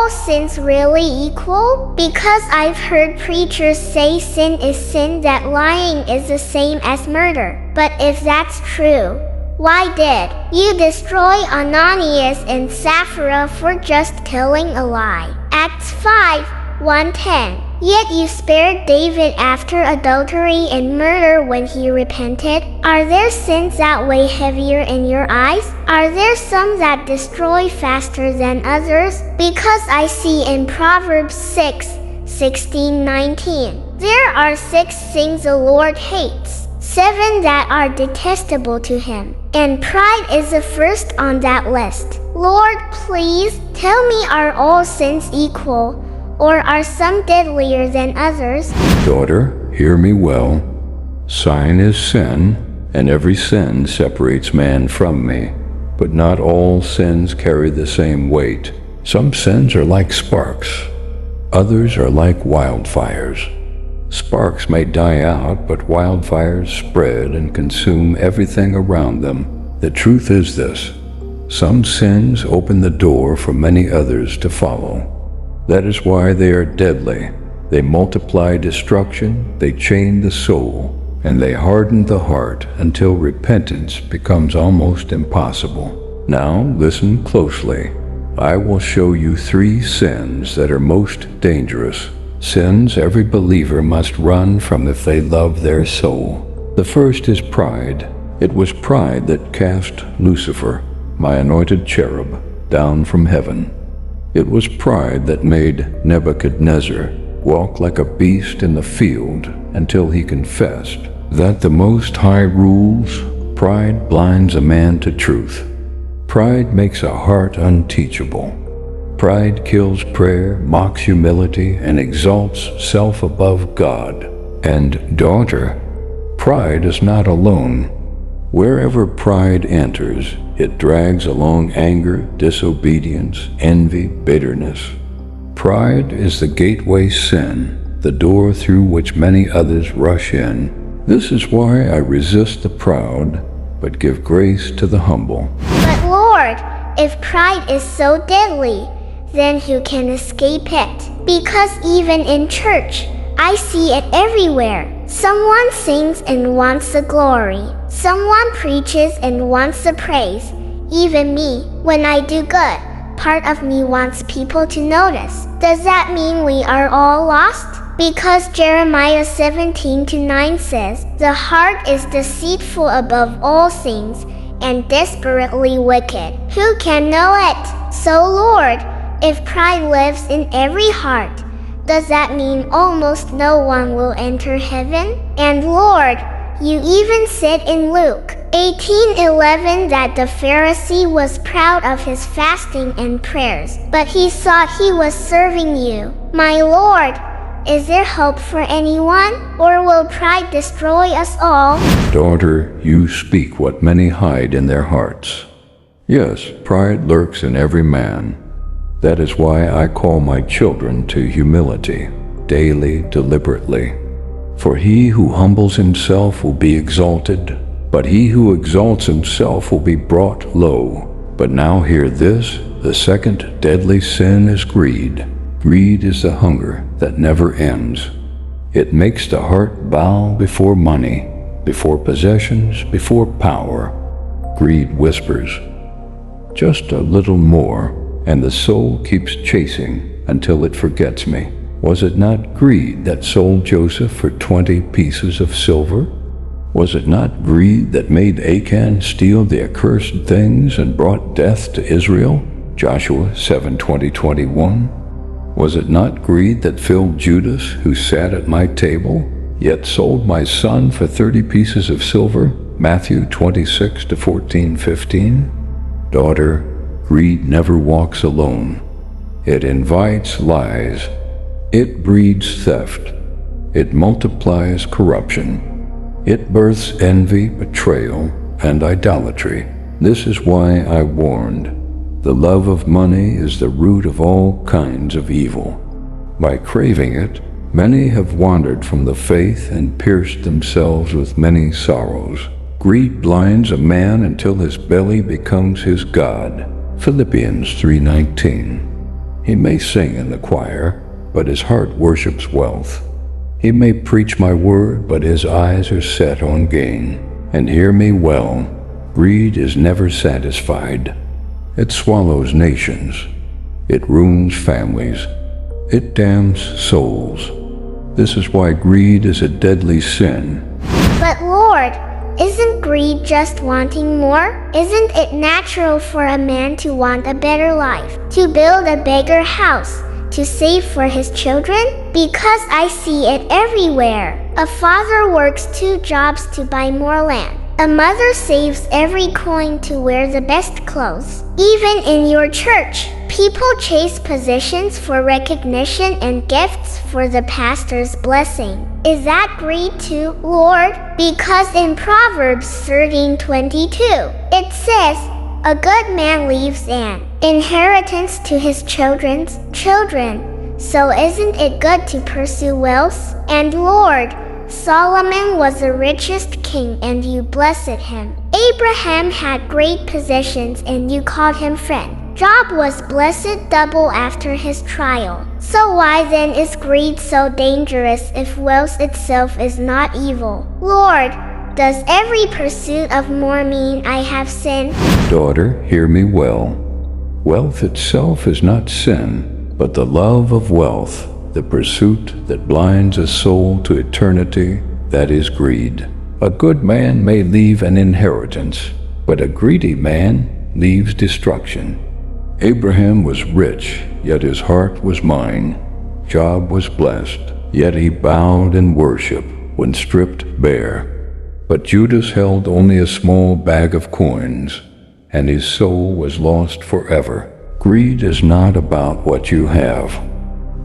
all sins really equal? Because I've heard preachers say sin is sin, that lying is the same as murder. But if that's true, why did you destroy Ananias and Sapphira for just telling a lie? Acts 5:1-10. Yet you spared David after adultery and murder when he repented. Are there sins that weigh heavier in your eyes? Are there some that destroy faster than others? Because I see in Proverbs 6:16-19, there are 6 things the Lord hates, 7 that are detestable to him, and pride is the first on that list. Lord, please tell me, are all sins equal? Or are some deadlier than others? Daughter, hear me well. Sin is sin, and every sin separates man from me. But not all sins carry the same weight. Some sins are like sparks. Others are like wildfires. Sparks may die out, but wildfires spread and consume everything around them. The truth is this: some sins open the door for many others to follow. That is why they are deadly. They multiply destruction, they chain the soul, and they harden the heart until repentance becomes almost impossible. Now listen closely. I will show you 3 sins that are most dangerous. Sins every believer must run from if they love their soul. The first is pride. It was pride that cast Lucifer, my anointed cherub, down from heaven. It was pride that made Nebuchadnezzar walk like a beast in the field until he confessed that the Most High rules. Pride blinds a man to truth. Pride makes a heart unteachable. Pride kills prayer, mocks humility, and exalts self above God. And daughter, pride is not alone. Wherever pride enters, it drags along anger, disobedience, envy, bitterness. Pride is the gateway sin, the door through which many others rush in. This is why I resist the proud, but give grace to the humble. But Lord, if pride is so deadly, then who can escape it? Because even in church, I see it everywhere. Someone sings and wants the glory. Someone preaches and wants the praise. Even me, when I do good, part of me wants people to notice. Does that mean we are all lost? Because Jeremiah 17:9 says, the heart is deceitful above all things and desperately wicked. Who can know it? So Lord, if pride lives in every heart, does that mean almost no one will enter heaven? And Lord, you even said in Luke 18:11 that the Pharisee was proud of his fasting and prayers, but he thought he was serving you. My Lord, is there hope for anyone, or will pride destroy us all? Daughter, you speak what many hide in their hearts. Yes, pride lurks in every man. That is why I call my children to humility, daily, deliberately. For he who humbles himself will be exalted, but he who exalts himself will be brought low. But now hear this: the second deadly sin is greed. Greed is the hunger that never ends. It makes the heart bow before money, before possessions, before power. Greed whispers, just a little more, and the soul keeps chasing until it forgets me. Was it not greed that sold Joseph for 20 pieces of silver? Was it not greed that made Achan steal the accursed things and brought death to Israel? Joshua 7:20-21. Was it not greed that filled Judas, who sat at my table, yet sold my son for 30 pieces of silver? Matthew 26:14-15. Daughter, greed never walks alone. It invites lies. It breeds theft. It multiplies corruption. It births envy, betrayal, and idolatry. This is why I warned. The love of money is the root of all kinds of evil. By craving it, many have wandered from the faith and pierced themselves with many sorrows. Greed blinds a man until his belly becomes his God. Philippians 3:19. He may sing in the choir, but his heart worships wealth. He may preach my word, but his eyes are set on gain. And hear me well, greed is never satisfied. It swallows nations. It ruins families. It damns souls. This is why greed is a deadly sin. But Lord, isn't greed just wanting more? Isn't it natural for a man to want a better life, to build a bigger house, to save for his children? Because I see it everywhere. A father works 2 jobs to buy more land. A mother saves every coin to wear the best clothes. Even in your church, people chase positions for recognition and gifts for the pastor's blessing. Is that greed too, Lord? Because in Proverbs 13:22, it says, "A good man leaves an inheritance to his children's children." So isn't it good to pursue wealth? And Lord, Solomon was the richest king and you blessed him. Abraham had great possessions and you called him friend. Job was blessed double after his trial. So why then is greed so dangerous if wealth itself is not evil? Lord, does every pursuit of more mean I have sinned? Daughter, hear me well. Wealth itself is not sin, but the love of wealth, the pursuit that blinds a soul to eternity, that is greed. A good man may leave an inheritance, but a greedy man leaves destruction. Abraham was rich, yet his heart was mine. Job was blessed, yet he bowed in worship when stripped bare. But Judas held only a small bag of coins, and his soul was lost forever. Greed is not about what you have.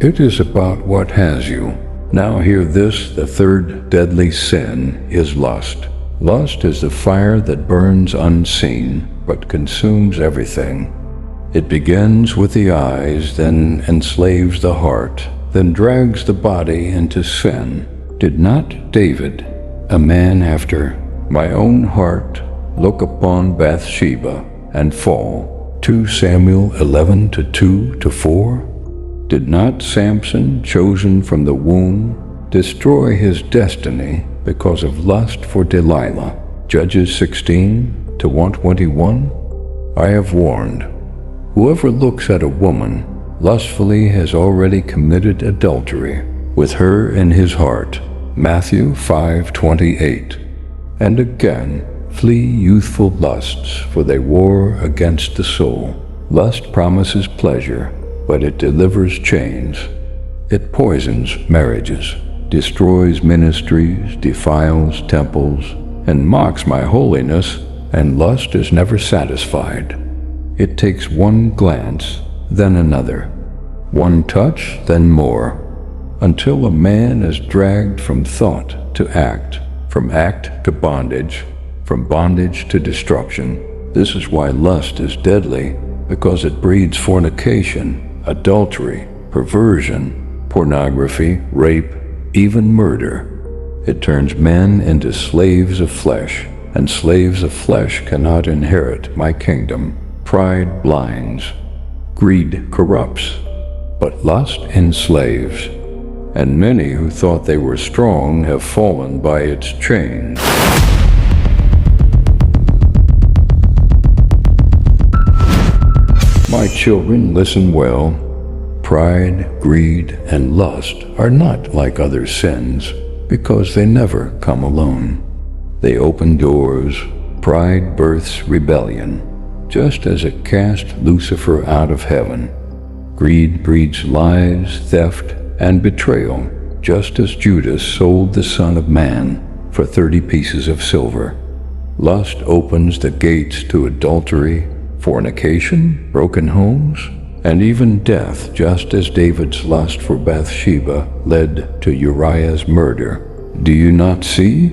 It is about what has you. Now hear this, the third deadly sin is lust. Lust is the fire that burns unseen, but consumes everything. It begins with the eyes, then enslaves the heart, then drags the body into sin. Did not David, a man after my own heart, look upon Bathsheba and fall? 2 Samuel 11:2-4. Did not Samson, chosen from the womb, destroy his destiny because of lust for Delilah? Judges 16-121. I have warned. Whoever looks at a woman lustfully has already committed adultery with her in his heart. Matthew 5:28. And again, flee youthful lusts, for they war against the soul. Lust promises pleasure, but it delivers chains. It poisons marriages, destroys ministries, defiles temples, and mocks my holiness, and lust is never satisfied. It takes one glance, then another, one touch, then more, until a man is dragged from thought to act, from act to bondage, from bondage to destruction. This is why lust is deadly, because it breeds fornication, adultery, perversion, pornography, rape, even murder. It turns men into slaves of flesh, and slaves of flesh cannot inherit my kingdom. Pride blinds, greed corrupts, but lust enslaves, and many who thought they were strong have fallen by its chains. My children, listen well. Pride, greed, and lust are not like other sins, because they never come alone. They open doors. Pride births rebellion, just as it cast Lucifer out of heaven. Greed breeds lies, theft, and betrayal, just as Judas sold the Son of Man for 30 pieces of silver. Lust opens the gates to adultery, fornication, broken homes, and even death, just as David's lust for Bathsheba led to Uriah's murder. Do you not see?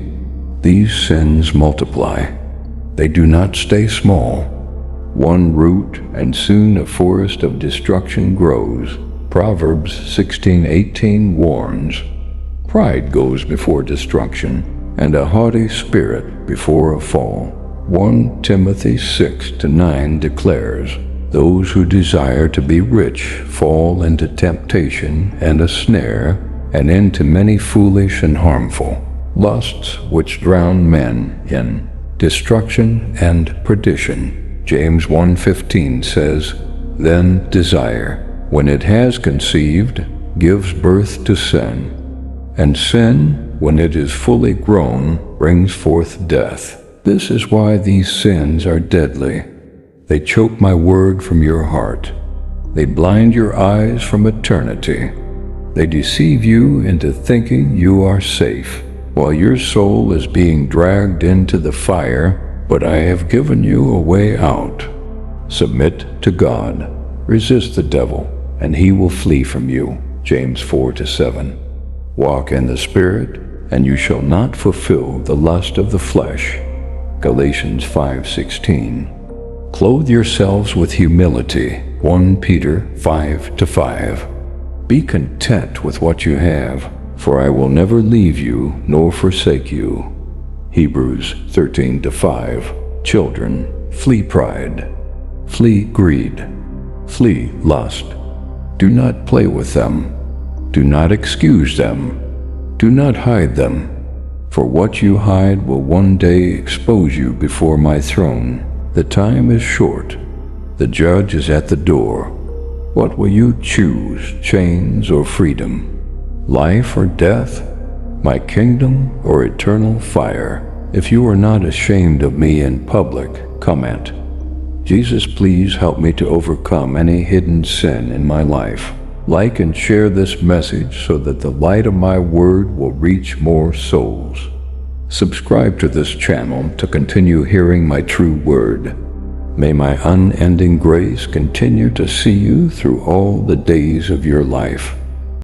These sins multiply. They do not stay small. One root, and soon a forest of destruction grows. Proverbs 16:18 warns, pride goes before destruction, and a haughty spirit before a fall. 1 Timothy 6-9 declares, Those who desire to be rich fall into temptation and a snare, and into many foolish and harmful lusts which drown men in destruction and perdition. James 1:15 says, Then desire, when it has conceived, gives birth to sin, and sin, when it is fully grown, brings forth death. This is why these sins are deadly. They choke my word from your heart. They blind your eyes from eternity. They deceive you into thinking you are safe, while your soul is being dragged into the fire, but I have given you a way out. Submit to God. Resist the devil, and he will flee from you. James 4:7. Walk in the Spirit, and you shall not fulfill the lust of the flesh. Galatians 5:16. Clothe yourselves with humility. 1 Peter 5:5. Be content with what you have, for I will never leave you nor forsake you. Hebrews 13:5. Children, flee pride. Flee greed. Flee lust. Do not play with them. Do not excuse them. Do not hide them. For what you hide will one day expose you before my throne. The time is short. The judge is at the door. What will you choose, chains or freedom? Life or death? My kingdom or eternal fire? If you are not ashamed of me in public, comment, Jesus, please help me to overcome any hidden sin in my life. Like and share this message so that the light of my word will reach more souls. Subscribe to this channel to continue hearing my true word. May my unending grace continue to see you through all the days of your life.